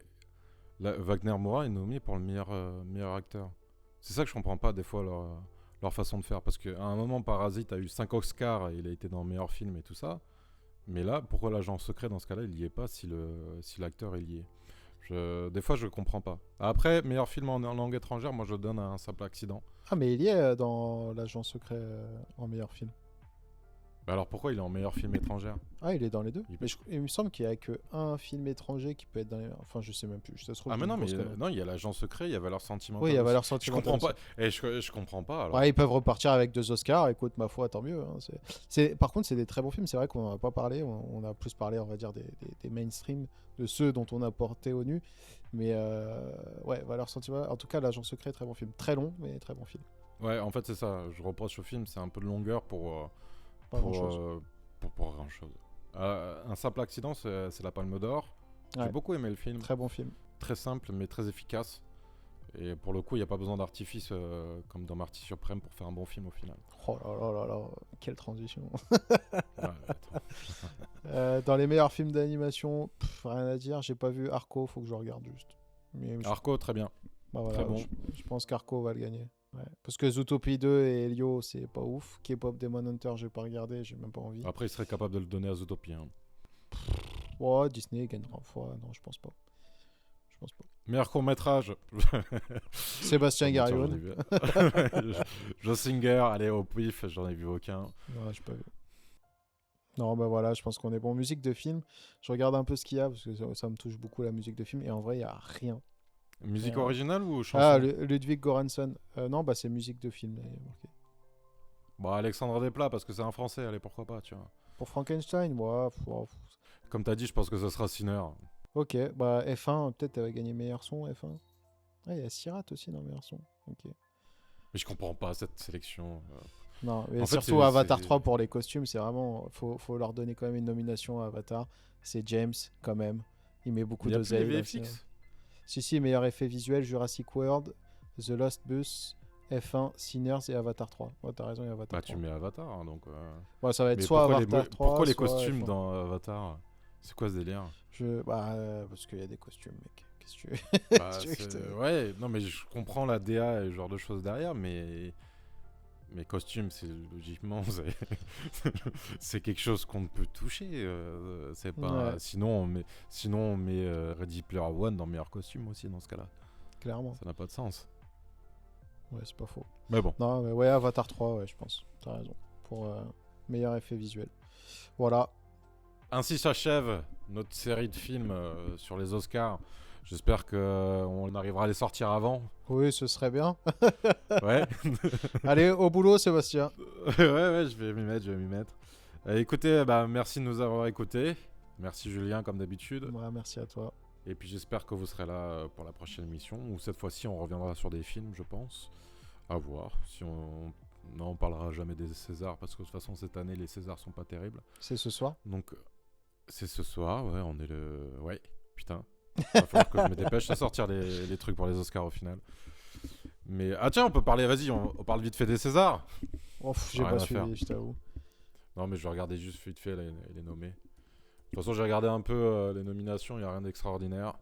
Wagner Moura est nommé pour le meilleur acteur. C'est ça que je comprends pas des fois leur façon de faire, parce qu'à un moment, Parasite a eu 5 Oscars et il a été dans le meilleur film et tout ça. Mais là, pourquoi L'Agent secret dans ce cas-là, il y est pas si l'acteur il y est? Des fois, je comprends pas. Après, meilleur film en langue étrangère, moi je donne à Un simple accident. Ah, mais il y est dans L'Agent secret en meilleur film. Bah alors pourquoi il est en meilleur film étranger? Ah, il est dans les deux. Il Mais il me semble qu'il y a que un film étranger qui peut être dans les. Enfin, je sais même plus. Ça se trouve, Ah je mais dis non, une mais grosse connerie. non, il y a L'Agent secret, il y a Valeur sentimentale. Oui, il y a aussi. Valeur Je sentimentale. comprends pas. Et je comprends pas alors. Ouais, ils peuvent repartir avec 2 Oscars. Écoute, ma foi, tant mieux. Hein. Par contre, c'est des très bons films. C'est vrai qu'on n'en a pas parlé. On a plus parlé, on va dire, des mainstream, de ceux dont on a porté au nu. Mais ouais, Valeur sentimentale. En tout cas, L'Agent secret, très bon film. Très long, mais très bon film. Ouais, en fait c'est ça. Je reproche au film, c'est un peu de longueur pour Pas grand-chose. pour grand chose. Un simple accident, c'est la Palme d'Or. Ouais. J'ai beaucoup aimé le film. Très bon film. Très simple mais très efficace. Et pour le coup, il n'y a pas besoin d'artifice comme dans Marty Suprême pour faire un bon film au final. Oh là là là là, quelle transition. Ouais, attends. Dans les meilleurs films d'animation, rien à dire. J'ai pas vu Arco, faut que je regarde juste. Mais Arco, très bien. bah voilà, très bon. je pense qu'Arco va le gagner. Ouais. Parce que Zootopie 2 et Elio, c'est pas ouf. K-pop Demon Hunter, j'ai pas regardé, j'ai même pas envie. Après, il serait capable de le donner à Zootopie. Hein. Ouais, Disney gagnera une fois. Non, je pense pas. Je pense pas. Meilleur court-métrage. Sébastien Court-métrage, Garion. j'en ai vu. Joe Singer, allez au pif, j'en ai vu aucun. Ouais, j'ai pas vu. Non, bah voilà, je pense qu'on est bon. Musique de film, je regarde un peu ce qu'il y a parce que ça me touche beaucoup la musique de film. Et en vrai, il y a rien. Musique Ouais. originale ou chanson? Ah, Ludwig Göransson. Non, bah c'est musique de film. Là, il est marqué. Bon, Alexandre Desplat, parce que c'est un français, allez, pourquoi pas, tu vois. Pour Frankenstein, ouais. Comme t'as dit, je pense que ce sera Sinner. Ok, bah F1, peut-être elle va gagner meilleur son, F1. Ah, il y a Sirat aussi dans meilleur son. Ok. Mais je comprends pas cette sélection. Non, mais En fait, surtout c'est- Avatar c'est- 3 pour les costumes, c'est vraiment. Faut leur donner quand même une nomination à Avatar. C'est James, quand même. Il met beaucoup Il y a de plus les zèle. VFX. Si, meilleur effet visuel, Jurassic World, The Lost Bus, F1, Sinners et Avatar 3. Ouais, t'as raison, il y a Avatar Bah, 3. tu mets Avatar, hein, donc... Ouais, ça va être Mais soit pourquoi Avatar 3, pourquoi les soit costumes F1. dans Avatar? C'est quoi ce délire? Bah, parce qu'il y a des costumes, mec. Qu'est-ce que tu veux Bah, tu veux que je te- Ouais, non, mais je comprends la DA et ce genre de choses derrière, mais... Mes costumes, c'est logiquement, c'est quelque chose qu'on ne peut toucher. C'est pas. Ouais. Sinon, on met Ready Player One dans meilleur costume aussi dans ce cas-là. Clairement. Ça n'a pas de sens. Ouais, c'est pas faux. Mais bon. Non, mais ouais, Avatar 3, ouais, je pense. T'as raison. Pour meilleur effet visuel. Voilà. Ainsi s'achève notre série de films sur les Oscars. J'espère qu'on arrivera à les sortir avant. Oui, ce serait bien. Ouais. Allez, au boulot, Sébastien. ouais, je vais m'y mettre. Écoutez, merci de nous avoir écoutés. Merci Julien, comme d'habitude. Ouais, merci à toi. Et puis j'espère que vous serez là pour la prochaine émission, où cette fois-ci on reviendra sur des films, je pense. À voir. Si on... Non, on parlera jamais des Césars, parce que de toute façon cette année les Césars sont pas terribles. C'est ce soir. Donc c'est ce soir, ouais, on est le... Ouais, putain. Va falloir que je me dépêche à sortir les trucs pour les Oscars au final. Mais... Ah tiens, on peut parler, vas-y, on parle vite fait des Césars. Oh, j'ai Rien pas à faire. suivi, je t'avoue. Non mais je vais regarder juste vite fait les nommés. De toute façon j'ai regardé un peu les nominations, il n'y a rien d'extraordinaire.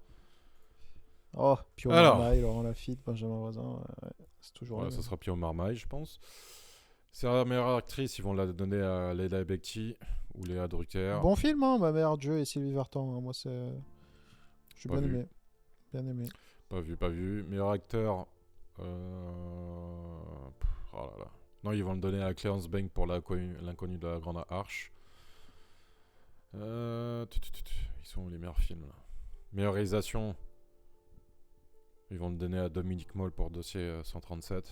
Oh, Pio Alors. Marmaille, Laurent Lafitte, Benjamin Voisin, ouais, c'est toujours Ouais, le ça même. sera Pio Marmaille, je pense. C'est la meilleure actrice, ils vont la donner à Leila Bekti ou Léa Drucker. Bon film, hein, Ma mère Dieu et Sylvie Vartan. Hein, moi, c'est. J'ai Pas bien vu. aimé. Bien aimé. Pas vu, pas vu. Meilleur acteur. Oh là là. Non, ils vont le donner à Clarence Bank pour l'inconnu de la Grande Arche. Ils sont où les meilleurs films là? Meilleure réalisation. Ils vont le donner à Dominique Moll pour Dossier 137.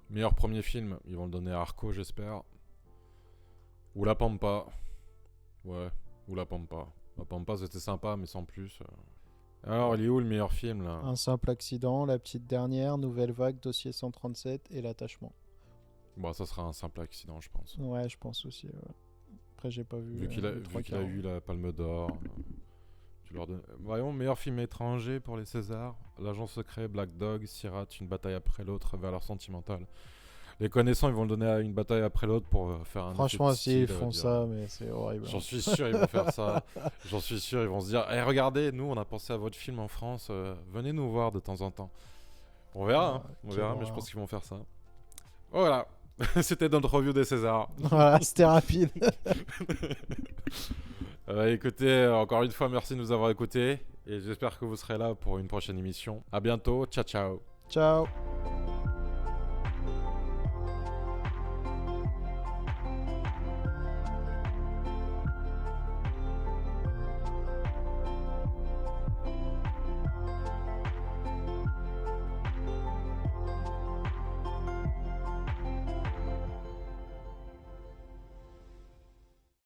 Meilleur premier film, ils vont le donner à Arco, j'espère. Ou La Pampa. Ouais, ou La Pampa. La Pampa, c'était sympa, mais sans plus. Alors, il est où le meilleur film là? Un simple accident, La petite dernière, Nouvelle vague, Dossier 137 et L'attachement. Bon, ça sera un simple accident, je pense. Ouais, je pense aussi. Ouais. Après, j'ai pas vu. Vu qu'il a, les trois vu qu'il a quarts. eu la Palme d'Or. Tu leur donnes... Voyons, meilleur film étranger pour les Césars. L'agent secret, Black Dog, Sirat, Une bataille après l'autre, Valeur sentimentale. Les connaissants, ils vont le donner à Une bataille après l'autre pour faire un. Franchement, effet de si ils style, font dire. ça, mais c'est horrible. J'en suis sûr, ils vont faire ça. J'en suis sûr, ils vont se dire hey, regardez, nous, on a pensé à votre film en France. Venez nous voir de temps en temps. On verra, hein. On quelle verra, mais je horreur. pense qu'ils vont faire ça. Voilà. C'était notre review des Césars. Voilà, c'était rapide. Écoutez, encore une fois, merci de nous avoir écoutés. Et j'espère que vous serez là pour une prochaine émission. À bientôt. Ciao, ciao. Ciao.